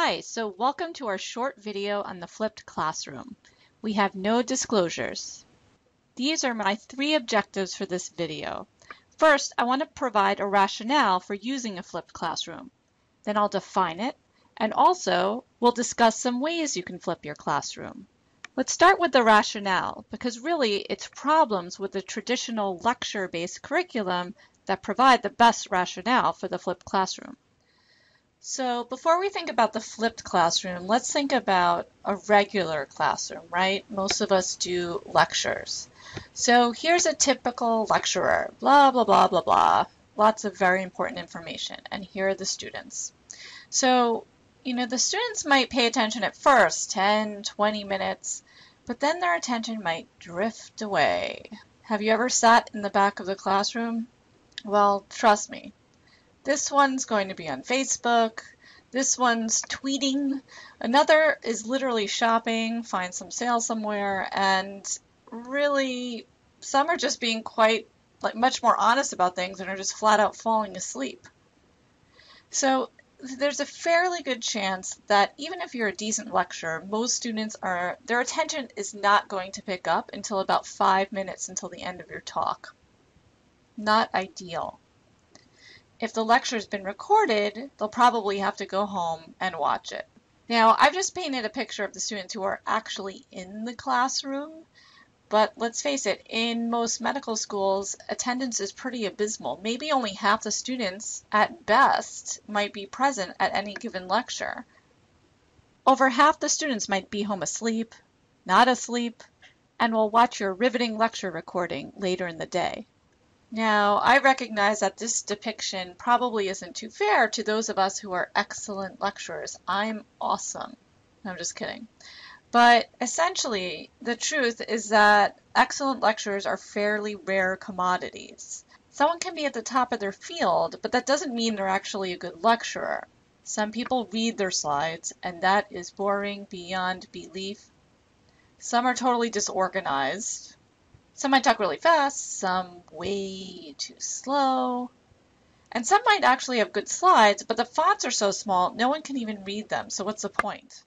Hi, so welcome to our short video on the flipped classroom. We have no disclosures. These are my 3 objectives for this video. First, I want to provide a rationale for using a flipped classroom. Then I'll define it, and also we'll discuss some ways you can flip your classroom. Let's start with the rationale, because really it's problems with the traditional lecture-based curriculum that provide the best rationale for the flipped classroom. So before we think about the flipped classroom, let's think about a regular classroom, right? Most of us do lectures. So here's a typical lecturer, blah, blah, blah, blah, blah. Lots of very important information. And here are the students. So, the students might pay attention at first, 10, 20 minutes, but then their attention might drift away. Have you ever sat in the back of the classroom? Well, trust me. This one's going to be on Facebook, this one's tweeting, another is literally shopping, find some sale somewhere, and really some are just being much more honest about things and are just flat out falling asleep. So there's a fairly good chance that even if you're a decent lecturer, most students their attention is not going to pick up until about 5 minutes until the end of your talk. Not ideal. If the lecture's been recorded, they'll probably have to go home and watch it. Now, I've just painted a picture of the students who are actually in the classroom, but let's face it, in most medical schools, attendance is pretty abysmal. Maybe only half the students, at best, might be present at any given lecture. Over half the students might be home asleep, not asleep, and will watch your riveting lecture recording later in the day. Now, I recognize that this depiction probably isn't too fair to those of us who are excellent lecturers. I'm awesome. I'm just kidding. But essentially, the truth is that excellent lecturers are fairly rare commodities. Someone can be at the top of their field, but that doesn't mean they're actually a good lecturer. Some people read their slides, and that is boring beyond belief. Some are totally disorganized. Some might talk really fast, some way too slow, and some might actually have good slides, but the fonts are so small no one can even read them, so what's the point?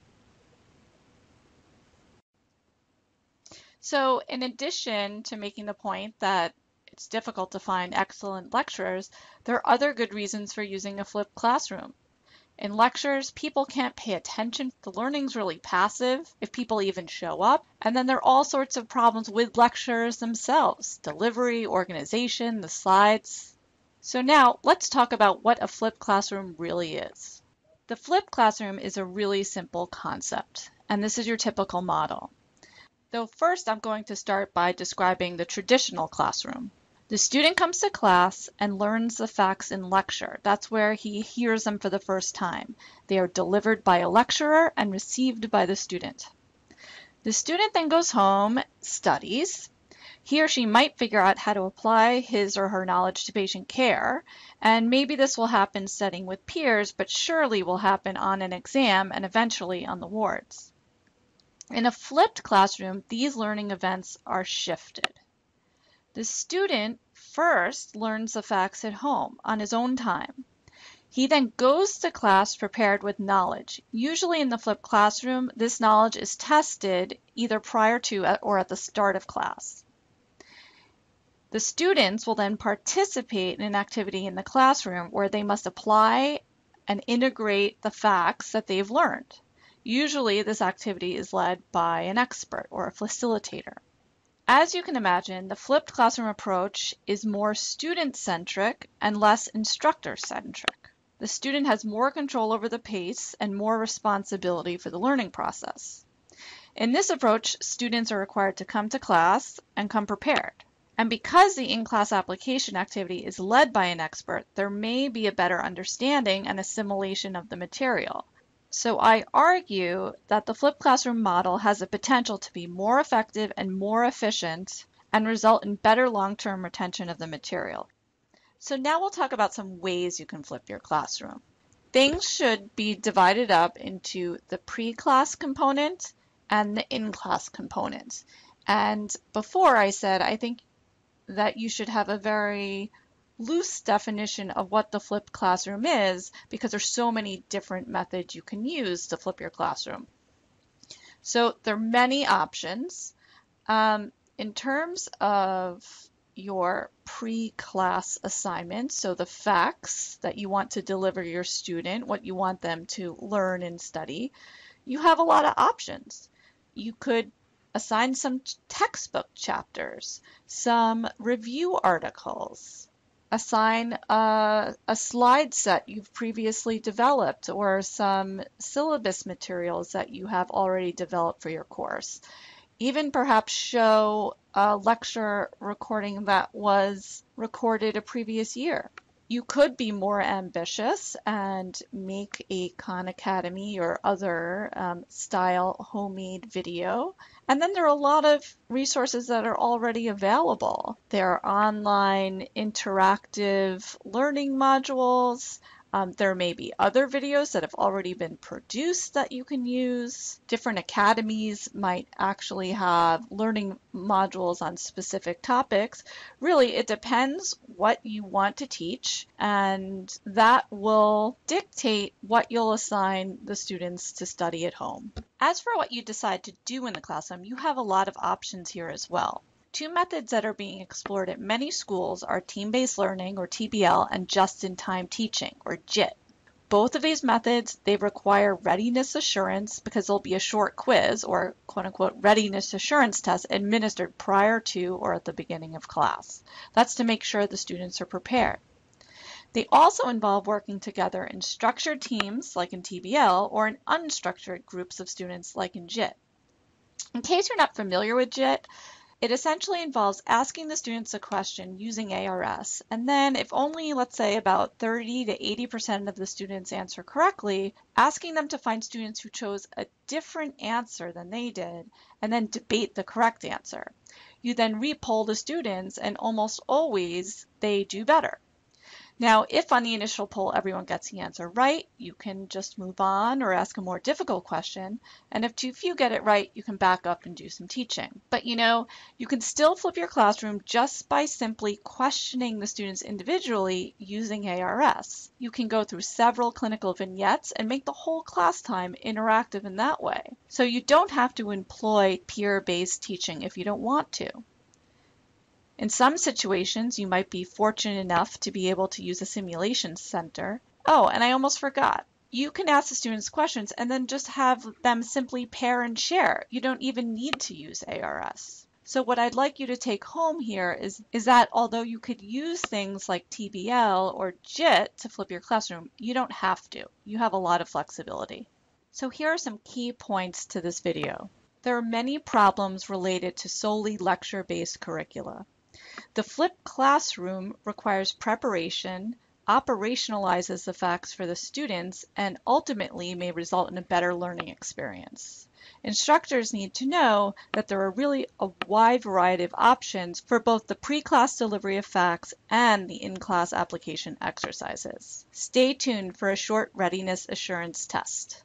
So in addition to making the point that it's difficult to find excellent lecturers, there are other good reasons for using a flipped classroom. In lectures, people can't pay attention. The learning's really passive, if people even show up. And then there are all sorts of problems with lectures themselves, delivery, organization, the slides. So now let's talk about what a flipped classroom really is. The flipped classroom is a really simple concept, and this is your typical model. Though first I'm going to start by describing the traditional classroom. The student comes to class and learns the facts in lecture. That's where he hears them for the first time. They are delivered by a lecturer and received by the student. The student then goes home, studies. He or she might figure out how to apply his or her knowledge to patient care, and maybe this will happen studying with peers, but surely will happen on an exam and eventually on the wards. In a flipped classroom, these learning events are shifted. The student first learns the facts at home on his own time. He then goes to class prepared with knowledge. Usually in the flipped classroom, this knowledge is tested either prior to or at the start of class. The students will then participate in an activity in the classroom where they must apply and integrate the facts that they've learned. Usually this activity is led by an expert or a facilitator. As you can imagine, the flipped classroom approach is more student-centric and less instructor-centric. The student has more control over the pace and more responsibility for the learning process. In this approach, students are required to come to class and come prepared. And because the in-class application activity is led by an expert, there may be a better understanding and assimilation of the material. So I argue that the flipped classroom model has the potential to be more effective and more efficient and result in better long-term retention of the material. So now we'll talk about some ways you can flip your classroom. Things should be divided up into the pre-class component and the in-class component. And before I said I think that you should have a very loose definition of what the flipped classroom is because there's so many different methods you can use to flip your classroom. So there are many options. In terms of your pre-class assignments, so the facts that you want to deliver your student, what you want them to learn and study, you have a lot of options. You could assign some textbook chapters, some review articles, assign a slide set you've previously developed, or some syllabus materials that you have already developed for your course. Even perhaps show a lecture recording that was recorded a previous year. You could be more ambitious and make a Khan Academy or other style homemade video. And then there are a lot of resources that are already available. There are online interactive learning modules. There may be other videos that have already been produced that you can use. Different academies might actually have learning modules on specific topics. Really, it depends what you want to teach, and that will dictate what you'll assign the students to study at home. As for what you decide to do in the classroom, you have a lot of options here as well. Two methods that are being explored at many schools are team-based learning, or TBL, and just-in-time teaching, or JIT. Both of these methods, they require readiness assurance because there'll be a short quiz, or quote-unquote readiness assurance test, administered prior to or at the beginning of class. That's to make sure the students are prepared. They also involve working together in structured teams, like in TBL, or in unstructured groups of students, like in JIT. In case you're not familiar with JIT, it essentially involves asking the students a question using ARS, and then if only, let's say, about 30 to 80% of the students answer correctly, asking them to find students who chose a different answer than they did, and then debate the correct answer. You then re-poll the students, and almost always they do better. Now, if on the initial poll everyone gets the answer right, you can just move on or ask a more difficult question. And if too few get it right, you can back up and do some teaching. But you can still flip your classroom just by simply questioning the students individually using ARS. You can go through several clinical vignettes and make the whole class time interactive in that way. So you don't have to employ peer-based teaching if you don't want to. In some situations, you might be fortunate enough to be able to use a simulation center. Oh, and I almost forgot. You can ask the students questions and then just have them simply pair and share. You don't even need to use ARS. So what I'd like you to take home here is that although you could use things like TBL or JIT to flip your classroom, you don't have to. You have a lot of flexibility. So here are some key points to this video. There are many problems related to solely lecture-based curricula. The flipped classroom requires preparation, operationalizes the facts for the students, and ultimately may result in a better learning experience. Instructors need to know that there are really a wide variety of options for both the pre-class delivery of facts and the in-class application exercises. Stay tuned for a short readiness assurance test.